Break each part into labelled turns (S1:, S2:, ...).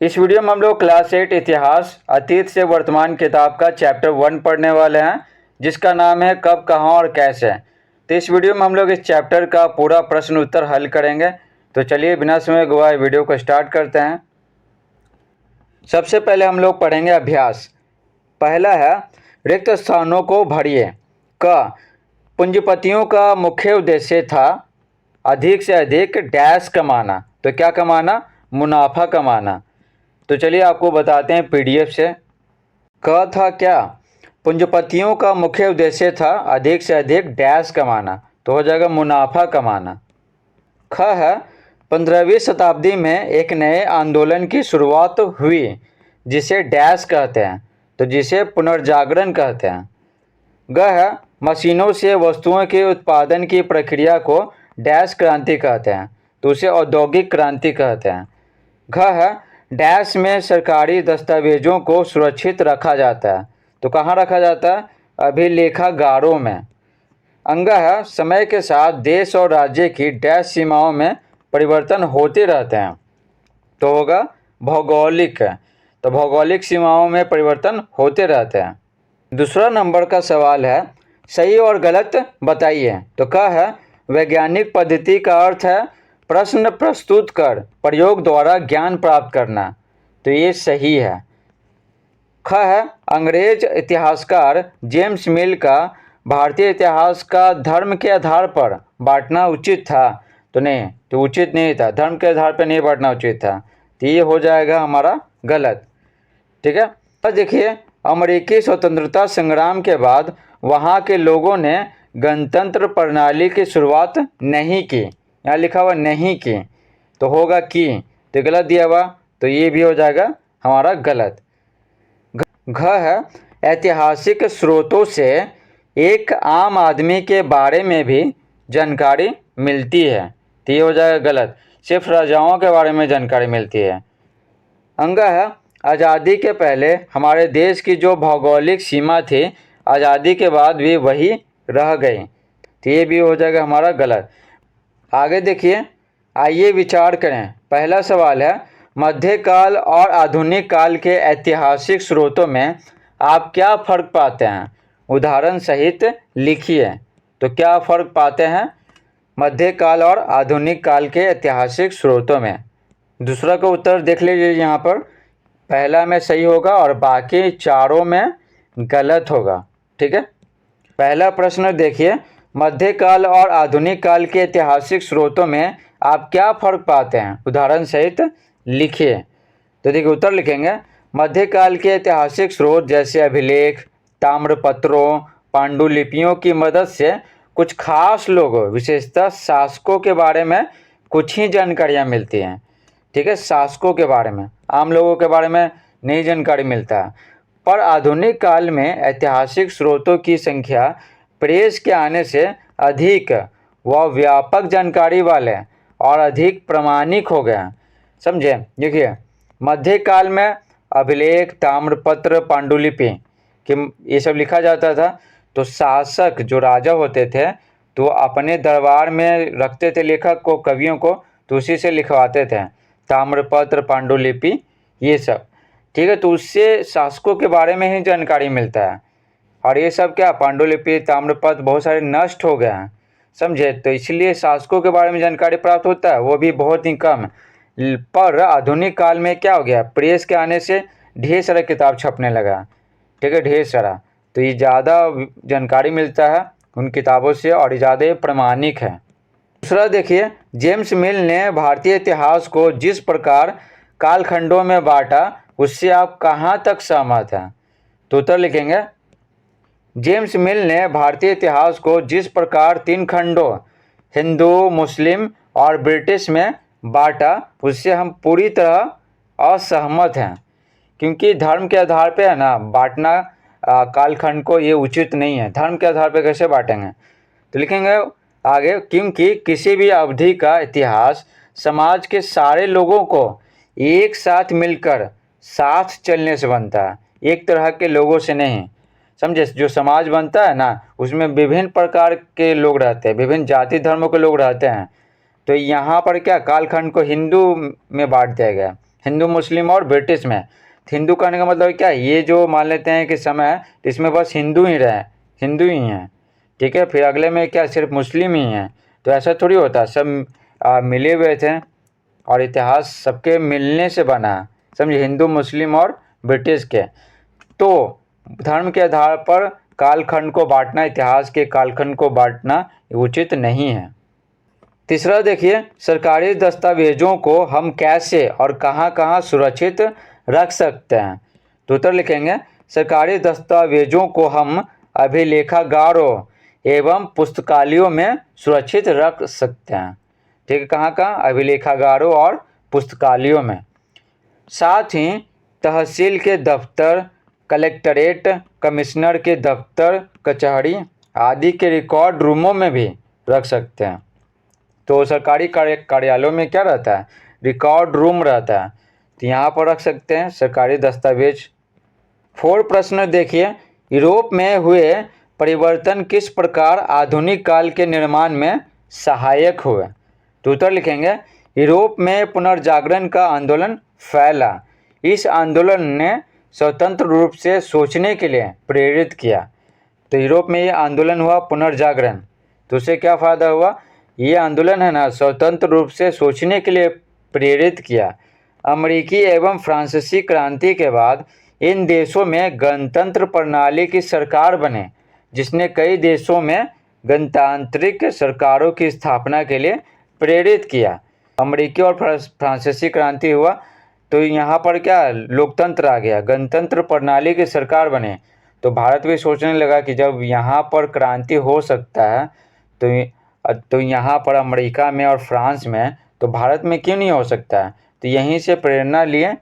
S1: इस वीडियो में हम लोग क्लास 8 इतिहास अतीत से वर्तमान किताब का चैप्टर 1 पढ़ने वाले हैं, जिसका नाम है कब, कहाँ और कैसे। तो इस वीडियो में हम लोग इस चैप्टर का पूरा प्रश्न उत्तर हल करेंगे। तो चलिए बिना समय गवाए वीडियो को स्टार्ट करते हैं। सबसे पहले हम लोग पढ़ेंगे अभ्यास। पहला है रिक्त स्थानों को भरिए। क, पूंजीपतियों का मुख्य उद्देश्य था अधिक से अधिक डैश कमाना। तो क्या कमाना? मुनाफा कमाना। तो चलिए आपको बताते हैं पीडीएफ से। क था क्या? पूंजीपतियों का मुख्य उद्देश्य था अधिक से अधिक डैश कमाना, तो हो जाएगा मुनाफा कमाना। ख है 15वीं शताब्दी में एक नए आंदोलन की शुरुआत हुई जिसे डैश कहते हैं, तो जिसे पुनर्जागरण कहते हैं। ग है मशीनों से वस्तुओं के उत्पादन की प्रक्रिया को डैश क्रांति कहते हैं, तो उसे औद्योगिक क्रांति कहते हैं। घ है डैश में सरकारी दस्तावेजों को सुरक्षित रखा जाता है, तो कहाँ रखा जाता है? अभिलेखागारों में। अंग है समय के साथ देश और राज्य की डैश सीमाओं में परिवर्तन होते रहते हैं, तो होगा भौगोलिक। तो भौगोलिक सीमाओं में परिवर्तन होते रहते हैं। दूसरा नंबर का सवाल है सही और गलत बताइए। तो क्या है? वैज्ञानिक पद्धति का अर्थ है प्रश्न प्रस्तुत कर प्रयोग द्वारा ज्ञान प्राप्त करना, तो ये सही है। ख है अंग्रेज इतिहासकार जेम्स मिल का भारतीय इतिहास का धर्म के आधार पर बांटना उचित था, तो नहीं, तो उचित नहीं था, धर्म के आधार पर नहीं बांटना उचित था, तो ये हो जाएगा हमारा गलत। ठीक है। अब देखिए अमेरिकी स्वतंत्रता संग्राम के बाद वहाँ के लोगों ने गणतंत्र प्रणाली की शुरुआत नहीं की, यहाँ लिखा हुआ नहीं की, तो होगा की, तो गलत दिया हुआ, तो ये भी हो जाएगा हमारा गलत। घ है ऐतिहासिक स्रोतों से एक आम आदमी के बारे में भी जानकारी मिलती है, तो ये हो जाएगा गलत, सिर्फ राजाओं के बारे में जानकारी मिलती है। अंग है आज़ादी के पहले हमारे देश की जो भौगोलिक सीमा थी आज़ादी के बाद भी वही रह गई, तो ये भी हो जाएगा हमारा गलत। आगे देखिए, आइए विचार करें। पहला सवाल है मध्यकाल और आधुनिक काल के ऐतिहासिक स्रोतों में आप क्या फ़र्क पाते हैं? उदाहरण सहित लिखिए। तो क्या फ़र्क पाते हैं मध्यकाल और आधुनिक काल के ऐतिहासिक स्रोतों में? दूसरा का उत्तर देख लीजिए, यहाँ पर पहला में सही होगा और बाकी चारों में गलत होगा। ठीक है। पहला प्रश्न देखिए, मध्यकाल और आधुनिक काल के ऐतिहासिक स्रोतों में आप क्या फ़र्क पाते हैं? उदाहरण सहित लिखिए। तो देखिए उत्तर लिखेंगे मध्यकाल के ऐतिहासिक स्रोत जैसे अभिलेख, ताम्रपत्रों, पांडुलिपियों की मदद से कुछ खास लोगों विशेषतः शासकों के बारे में कुछ ही जानकारियाँ मिलती हैं। ठीक है, शासकों के बारे में, आम लोगों के बारे में नहीं जानकारी मिलता है। पर आधुनिक काल में ऐतिहासिक स्रोतों की संख्या प्रेस के आने से अधिक व व्यापक जानकारी वाले और अधिक प्रामाणिक हो गए हैं। समझे? देखिए मध्यकाल में अभिलेख, ताम्रपत्र, पांडुलिपि कि ये सब लिखा जाता था, तो शासक जो राजा होते थे तो अपने दरबार में रखते थे लेखक को, कवियों को, तो उसी से लिखवाते थे ताम्रपत्र, पांडुलिपि, ये सब। ठीक है, तो उससे शासकों के बारे में ही जानकारी मिलता है। और ये सब क्या पांडुलिपि, ताम्रपत्र बहुत सारे नष्ट हो गए हैं, समझे, तो इसलिए शासकों के बारे में जानकारी प्राप्त होता है, वो भी बहुत ही कम। पर आधुनिक काल में क्या हो गया, प्रेस के आने से ढेर सारा किताब छपने लगा। ठीक है, ढेर सारा, तो ये ज़्यादा जानकारी मिलता है उन किताबों से और ज़्यादा प्रामाणिक है। दूसरा देखिए, जेम्स मिल ने भारतीय इतिहास को जिस प्रकार कालखंडों में बांटा उससे आप कहाँ तक सहमत हैं? तो उत्तर लिखेंगे जेम्स मिल ने भारतीय इतिहास को जिस प्रकार 3 खंडों हिंदू, मुस्लिम और ब्रिटिश में बांटा उससे हम पूरी तरह असहमत हैं, क्योंकि धर्म के आधार पे है ना बांटना कालखंड को, ये उचित नहीं है। धर्म के आधार पे कैसे बांटेंगे? तो लिखेंगे आगे, क्योंकि किसी भी अवधि का इतिहास समाज के सारे लोगों को एक साथ मिलकर साथ चलने से बनता है, एक तरह के लोगों से नहीं। समझे? जो समाज बनता है ना उसमें विभिन्न प्रकार के लोग रहते हैं, विभिन्न जाति धर्मों के लोग रहते हैं। तो यहाँ पर क्या कालखंड को हिंदू में बांट दिया गया, हिंदू मुस्लिम और ब्रिटिश में। हिंदू कहने का मतलब क्या, ये जो मान लेते हैं कि समय है इसमें बस हिंदू ही रहे, हिंदू ही हैं, ठीक है। फिर अगले में क्या सिर्फ मुस्लिम ही हैं, तो ऐसा थोड़ी होता, सब मिले हुए थे और इतिहास सबके मिलने से बना, समझे, हिंदू मुस्लिम और ब्रिटिश के। तो धर्म के आधार पर कालखंड को बांटना, इतिहास के कालखंड को बांटना उचित नहीं है। तीसरा देखिए, सरकारी दस्तावेजों को हम कैसे और कहाँ कहाँ सुरक्षित रख सकते हैं। तो उत्तर लिखेंगे, सरकारी दस्तावेजों को हम अभिलेखागारों एवं पुस्तकालयों में सुरक्षित रख सकते हैं, ठीक है। कहाँ कहाँ, अभिलेखागारों और पुस्तकालयों में। साथ ही तहसील के दफ्तर, कलेक्ट्रेट, कमिश्नर के दफ्तर, कचहरी आदि के रिकॉर्ड रूमों में भी रख सकते हैं। तो सरकारी कार्यालयों में क्या रहता है, रिकॉर्ड रूम रहता है, तो यहाँ पर रख सकते हैं सरकारी दस्तावेज। 4 प्रश्न देखिए, यूरोप में हुए परिवर्तन किस प्रकार आधुनिक काल के निर्माण में सहायक हुए। तो उत्तर लिखेंगे, यूरोप में पुनर्जागरण का आंदोलन फैला। इस आंदोलन ने स्वतंत्र रूप से सोचने के लिए प्रेरित किया। तो यूरोप में ये आंदोलन हुआ पुनर्जागरण, तो उससे क्या फ़ायदा हुआ, ये आंदोलन है ना स्वतंत्र रूप से सोचने के लिए प्रेरित किया। अमेरिकी एवं फ्रांसीसी क्रांति के बाद इन देशों में गणतंत्र प्रणाली की सरकार बने, जिसने कई देशों में गणतांत्रिक सरकारों की स्थापना के लिए प्रेरित किया। अमेरिकी और फ्रांसीसी क्रांति हुआ तो यहाँ पर क्या लोकतंत्र आ गया, गणतंत्र प्रणाली की सरकार बने। तो भारत भी सोचने लगा कि जब यहाँ पर क्रांति हो सकता है तो यहाँ पर अमेरिका में और फ्रांस में, तो भारत में क्यों नहीं हो सकता है। तो यहीं से प्रेरणा लिए,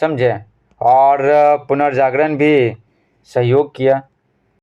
S1: समझे, और पुनर्जागरण भी सहयोग किया।